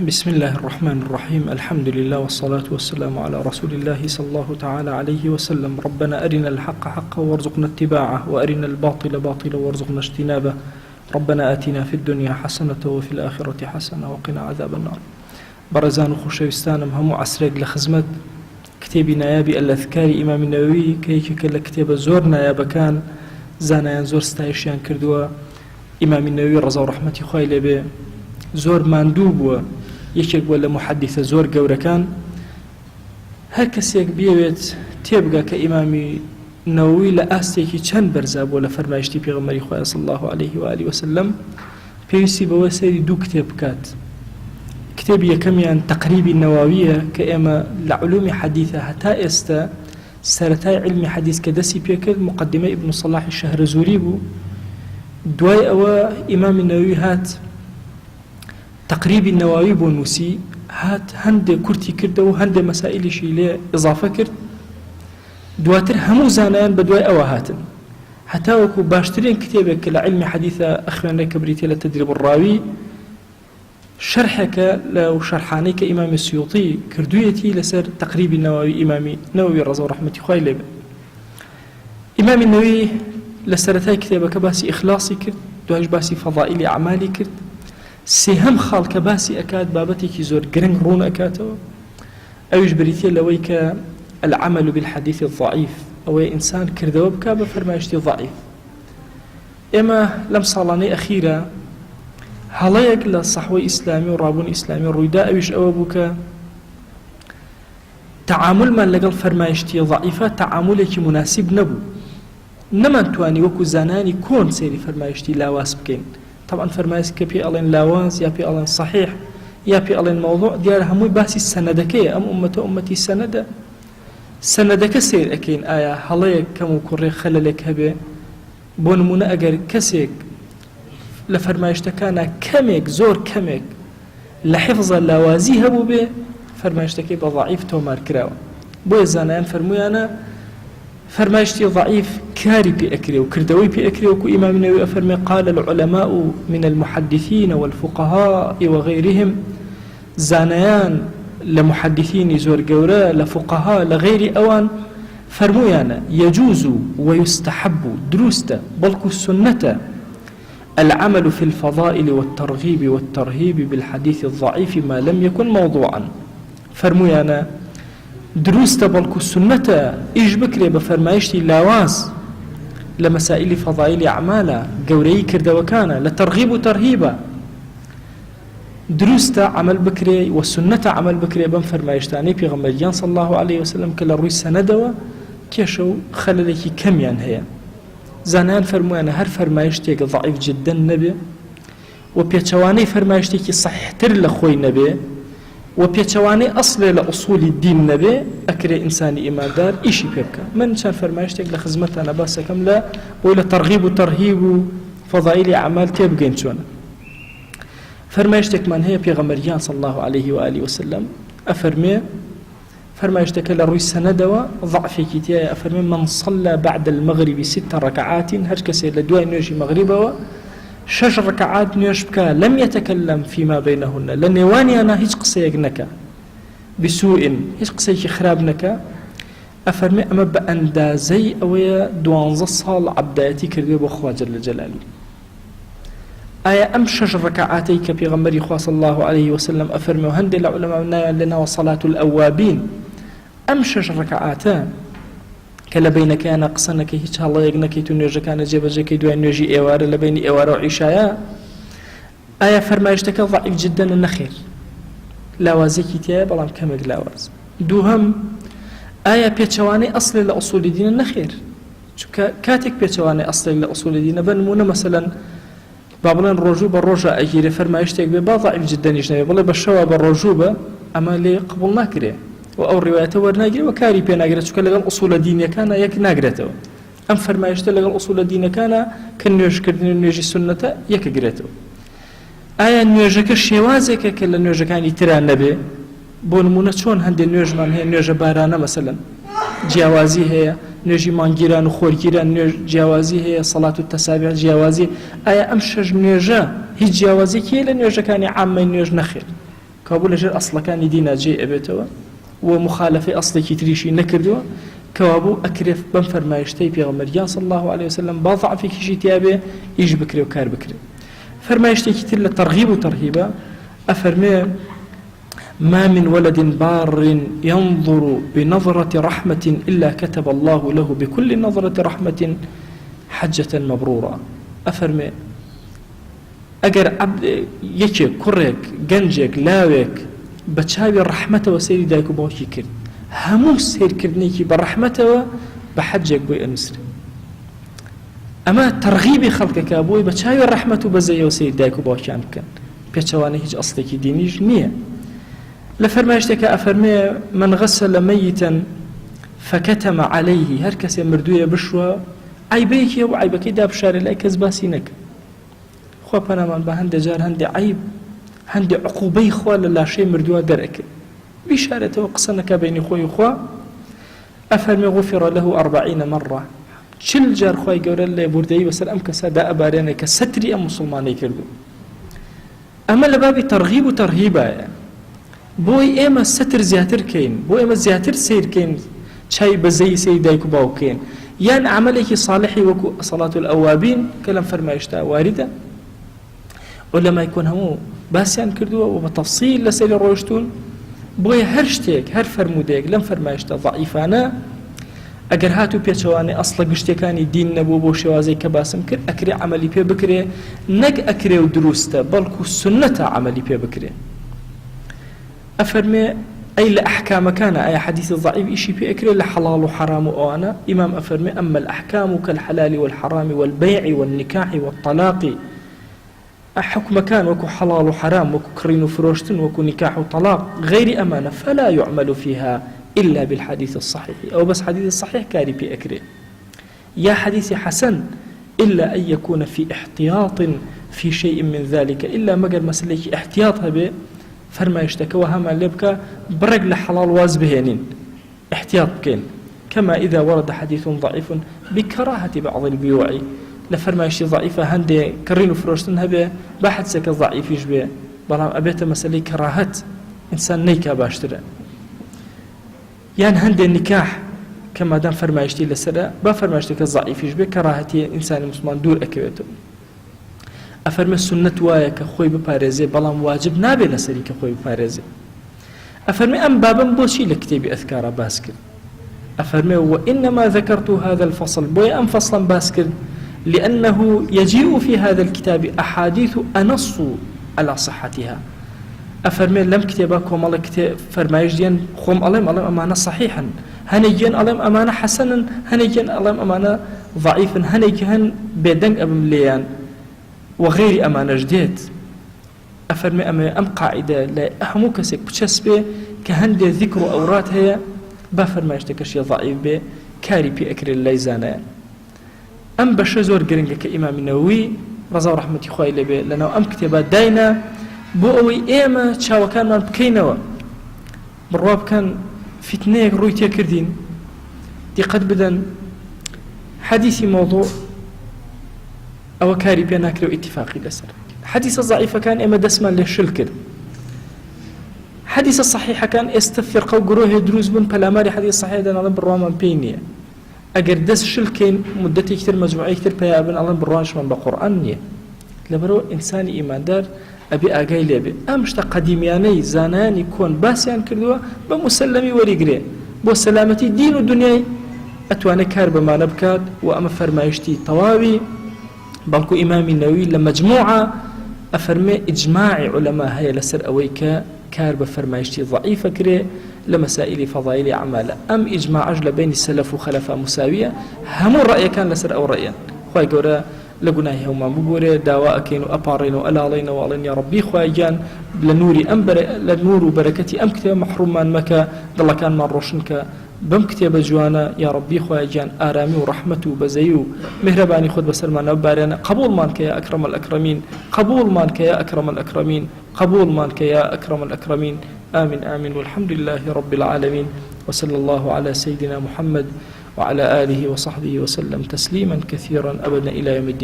بسم الله الرحمن الرحيم الحمد لله والصلاة والسلام على رسول الله صلى الله تعالى عليه وسلم ربنا أرنا الحق حقا وارزقنا اتباعه وأرنا الباطل باطلا وارزقنا اجتنابه ربنا آتنا في الدنيا حسنة وفي الآخرة حسنة وقنا عذاب النار برزان خوشويستانم همو عسرق لخزمت كتابي نيابي الأذكار إمام النووي كيك كتاب زور نيابا كان زانيان زور ستايشيان كردوا إمام النووي رضا ورحمة خويلة به زور ماندوو بووە یەکێک بووە لە محەدیثە زۆر گەورەکان هەر کەسێک بێوێت تێبگا کە ئیمامی نەووی لە ئاستێکی چەند بەرزا بووە لە فەرمایشتی پێغەمبەری خۆی صلی الله عليه و آله وسلم پێویستی بەوە سەیری دوو کتێب بکات کتێبی یەکەمیان تەقریبی نەوویە کە ئێمە لە علومی حەدیثە هەتا ئێستا سەرەتای علمی حەدیث کە دەستی پێکرد مقدمە ئیبن صلاح شەهرەزوری بوو دوای ئەوە ئیمامی نەووی هات تقريبي النووي بۆ نووسی هات هەندێک کورتی کردەوە و هەندێک مەسائلیشی لێ ئضافە کرد دواتر هەموو زانایان بە دوای ئەوە هاتن هەتا وەکو باشترین کتێبێک کە لە علمی حەدیثە ئەخوێنرێت کە بریتێ لە تەدریب الراوی شەرحێکە لەو شەرحانەی کە ئیمامی سیوطی کردوویەتی لەسەر تقریبی النووی ئیمامی نەووی ڕەزا و ڕەحمەتی خوای لێ بێ ئیمامی نەووی لە سەرەتای کتێبەکە باسی ئیخلاسی کرد دوایش باسی فەضائیلی ئەعمالی کرد سێهەم خاڵکە باسی ئەکات بابەتێکی زۆر گرنگ ڕوون ئەکاتەوە ئەویش بریتێ لەوەی کە العمل بالحديث الضعيف ئەوەی ئینسان کردەوە بکا بە فەرمایشتی ضعیف ئێمە لەم ساڵانەی ئەخیرە هەڵەیەک لە سەحوەی ئیسلامی و ڕابوونی ئیسلامی ڕوویدا ئەویش ئەوە بوو کە تعاملمان لەگەڵ فەرمایشتی ضعیفە تعاملێکی مناسب نەبوو نەمانتوانی وەکو زانانی کۆن سەیری فەرمایشتی لاواز بکەین طبعا فرمایش کە پێ ئەڵێن لاواز یا پێ ئەڵێن صحیح یا پێ ئەڵێن موضوع دیارە هەمووی باسی سەنەدەکەیە ئەم ئومەتە ئومەتی سەنەدە سەنەدەکە سیر ئەکەین ئایا هەڵەیەک کەم و کوڕێ خەلەلێک هەبێ بۆ نمونە ئەگەر کەسێک لە فەرمایشتەکانە کەمێک زۆر کەمێک لە حفظە لاوازی هەبوو بێ فەرمایشتەکەی بە ضعیف تۆمار کراوە بۆیە زانایان فەرموویانە فرمايشتي ضعيف كاري بأكري وكردوي بأكري وكو إمام النووي أفرمي قال العلماء من المحدثين والفقهاء وغيرهم زانيان لمحدثين زور قوراء لفقهاء لغير أوان فرمويانا يجوز ويستحب دروست بلكو السنة العمل في الفضائل والترغيب والترهيب بالحديث الضعيف ما لم يكن موضوعا فرمويانا دروستە بەڵکو سنەتە ئیش بکرێ بە فەرمایشتی لاواز لە مەسائلی فەضائیلی ئەعمالە گەورەی کردەوەکانە لە تەرغیب و تەرهیبە دروستە عمل بکرێ و سنەتە عمل بکرێ بەم فەرمایشتانەی پێغەمبەریان صلی الله عليه وسلم کە لە ڕووی سەنەدەوە کێشە و خەلەلێکی کەمیان هەیە زانایان فەرموویانە هەر فەرمایشتێک ضعیف جددەن نەبێ و پێچەوانەی فەرمایشتێکی صحیحتر لە خۆی نەبێ و پێچەوانەی ئەسڵێ لە ئوسولی دین نەبێ ئەکرێ ئینسانی ئیماندار ئیشی پێ بکە من چەند فەرمایشتێک لە خزمەتانە باسەکەم لە بۆی لە تەرغیب و تەرهیب و فەضائیلی ئەعمال تێبگەین چۆنە فەرمایشتێکمان هەیە پێغەمبەریان صلی الله عليه و آله وسلم ئەفەرمێ فەرمایشتەکە لە ڕووی سەنەدەوە ضعفێکی تایە ئەفەرمێ من صلى بعد المغرب 6 ركعات هەر کەسێ لە دوای نوێژی مەغریبەوە 6 ركعات نوێژ بکە لم يتكلم فيما بينهن لە نێوانیانە هیچ قسەیەک نەکە بسوء هیچ قسەیەکی خراپ نەکە ئەفەرمێ ئەمە بە ئەندازەی ئەوەیە 12 ساڵ عەبدایەتی کردوێ بۆ خوا جەل جەلاله ئایا ئەم 6 ركعاتەی کە پێغەمبەری خوا صلی الله عليه وسلم ئەفەرمێ و هەندێک لە عولەما نایان لەناوە سەڵات الأوابین ئەم 6 ركعاتە کە لە بینەکەیانە قسە نەکەی هیچ هەڵەیەک نەکەیت و نوێژەکانە جێبەجێکەی دوای نوێژی ئێوارە لە بینی ئێوارە و عیشایە ئایا فەرمایشتەکە ضعیف جددەنە نەخێر لاوازێکی تایە بەڵام کەمێک لاواز دووهەم ئایا پێچەوانەی ئەسڵی لە ئوسولی دینە نەخێر چونکە کاتێک پێچەوانەی ئەسڵی لە ئوسولی دینە بە نمونە مەسەلەن با بڵێن ڕۆژوو بە ڕۆژە ئەگیرێ فەرمایشتێک بێ با ضعیف جددەنیش نەبێ بڵێ بە شەوە بە ڕۆژوو بە ئەمە لێ قبوڵ ناکرێ و ئەو ڕیوایەتە وەرناگرێ و کاری پێ ناگرێت چونکە لەگەڵ ئوسوولە دینیەکانە یەک ناگرێتەوە ئەم فەرمایشتە لەگەڵ ئوسوولە دینەکانە کە نوێژکردنی نوێژی سونەتە یەکەگرێتەوە ئایا نوێژەکە شێوازێکە کە لە نوێژەکانی ترا نەبێ بۆ نمونە چۆن هەندێک نوێژمان هەیە نوێژە بارانە مەسەلەن جیاوازی هەیە نوێژی مانگیران و خۆرگیران جیاوازی هەیە سەڵات و تەسابیح جیاوازی ئایا ئەم 6 نوێژە هیچ جیاوازێکی لە نوێژەکانی عامەی نوێژ نەخێر كابو لجر أصلا كان يدينا جي أبيتوا ومخالفة أصلي كتريشي نكردوا كوابو أكرف بنفر ما يشتي بيغمر صلى الله عليه وسلم باضع في كشي تيابه يج بكري وكار بكري فرما يشتي كتير لترغيب وترهيبا أفرمي ما من ولد بار ينظر بنظرة رحمة إلا كتب الله له بكل نظرة رحمة حجة مبرورة أفرمي أجر عبد يكي كرك جنجك لاوك بتشابي الرحمة وسيري دايكو باوكي كرد همو سير كردنيكي بالرحمة بحجك بوي أنسر أما ترغيبي خلقك أبوي بتشابي الرحمة بزي وسيري دايكو باوكي عمكن بيتشواني هيج أصلك دينيج نية لفرمايشتك أفرمي من غسل ميتا فكتم عليه هركس مردوية بشوى عيبيك وعيبك دا بشاري لايك زباسينك خوا بنامان بهند جار هندي عيب هندي عقوبي خوا للا شيء مردوى درك بشارته وقصنك بين خوي وخوا أفرمي غفر له 40 مرة شل جار خوي قول اللي بردي بس الأمكسة دا أبارينك ستري أم مسلماني كردو أما لبابي ترغيب وترهيبا يعني بوي إما ستر زياتر كين بوي إما زياتر سير كين شاي بزي سيدايكو باو كين يعني عملك صالحي وكو صلاة الأوابين كلام فرمايشتا واردة ولا ما يكون همو باسيان كردوا وبتفصيل لسير روشتون بوي هرشتيك هر فرموديك لم فرمايشتا ضعيفانا اگر هاتو بيچواني اصلا گشتيكاني دين نبو بو شوازي كباسم كر اكري عملي بي بكري نك اكري ودروستا بلكو سنة عملي بي بكري أفرمي أي لأحكام كان أي حديث ضعيف إشي في أكري لحلال وحرام وأنا إمام أفرمي أما الأحكام كالحلال والحرام والبيع والنكاح والطلاق حكم كان وكو حلال وحرام وكو كرين وفروشتن وكو نكاح وطلاق غير أمانة فلا يعمل فيها إلا بالحديث الصحيح أو بس حديث الصحيح كاري في أكري يا حديث حسن إلا أن يكون في احتياط في شيء من ذلك إلا مقر مسلك احتياطها به فرما يشتكى وهما لبكى برق لحلال واز بهينين احتياط كين كما إذا ورد حديث ضعيف بكراهة بعض البيوع لفرما يشتي ضعيفة هندي كرين فروشتن هبه باحد سك ضعيف يشبه بلام أبيت مسألة كراهة إنسان نيكا باشترى يعني هندي النكاح كما دام فرما يشتي لسرى بفرما يشتكى ضعيف يشبه كراهة إنسان مسلمان دور أكبته أفرمي السنة وايا كخوي بباريزي بلام واجب نابي لسري كخوي بباريزي أفرمي أم بابا بوشي لكتابي أذكار باسكر أفرمي وإنما ذكرت هذا الفصل بوي أم فصلا باسكر لأنه يجيء في هذا الكتاب أحاديث أنص على صحتها أفرمي لم كتابكم الله كتاب فرمايش ديان خوم ألم أمانة صحيحا هنيجين ألم أمانة حسنا هنيجين ألم أمانة ضعيفا هنيجين بدنك أبم ليان وغير أمانة جديد أفرمي أم قاعدة لا أهمو كسيك بتشسبه كهندي ذكر أورات هي بفرما يشتكش ضعيف به كاري بي أكر الليزانة أم بشزور قرنجة كإمام النووي رضا ورحمة إخوائي لبه لأنه أم كتابات داينا بوئي إيما تشاوى كان من بكينوا بالرواب كان فتنيك رويتيا كردين دي قد بدن حديثي موضوع أو كاري بينا كرو اتفاقي لسر حديث الضعيفة كان إما دسما للشلكر حديث الصحيحة كان استفرقوا قروه دروز بن بلاماري حديث صحيح دان الله بالرومان بينية أجر دس شلكين مدتي كتير مجموعي كتير بيا ابن الله بالروانش من بقرآن نية لبرو إنساني إيمان دار أبي أجاي لبي أمشت قديمياني زاناني كون باسيان كردوا بمسلمي وريقري بو سلامتي دين الدنيا أتواني كارب ما نبكات وأما فرمايشتي طواوي بلكو إمام النووي لمجموعة أفرمي إجماع علماء هي لسر أويك كارب فرمايشتي ضعيفة كري لمسائل فضائل أعمال أم إجماع عجل بين السلف وخلفاء مساوية هم الرأي كان لسر أو رأيا خواهي قورا لقناه هما مبوري دواء كينو أبارينو ألالينا وعلين يا ربي خواهي جان لنوري لنور وبركتي أم كتاب محروم من مكا دل كان من روشنك بم كتاب جوانا يا ربي خواهي جان آرامي ورحمته بزيو مهرباني خد بسلمان وبارينا قبول مانك يا أكرم الأكرمين قبول مانك يا أكرم الأكرمين قبول مانك يا أكرم الأكرمين آمين آمين والحمد لله رب العالمين وصلى الله على سيدنا محمد وعلى آله وصحبه وسلم تسليما كثيرا أبدا إلى يوم الدين.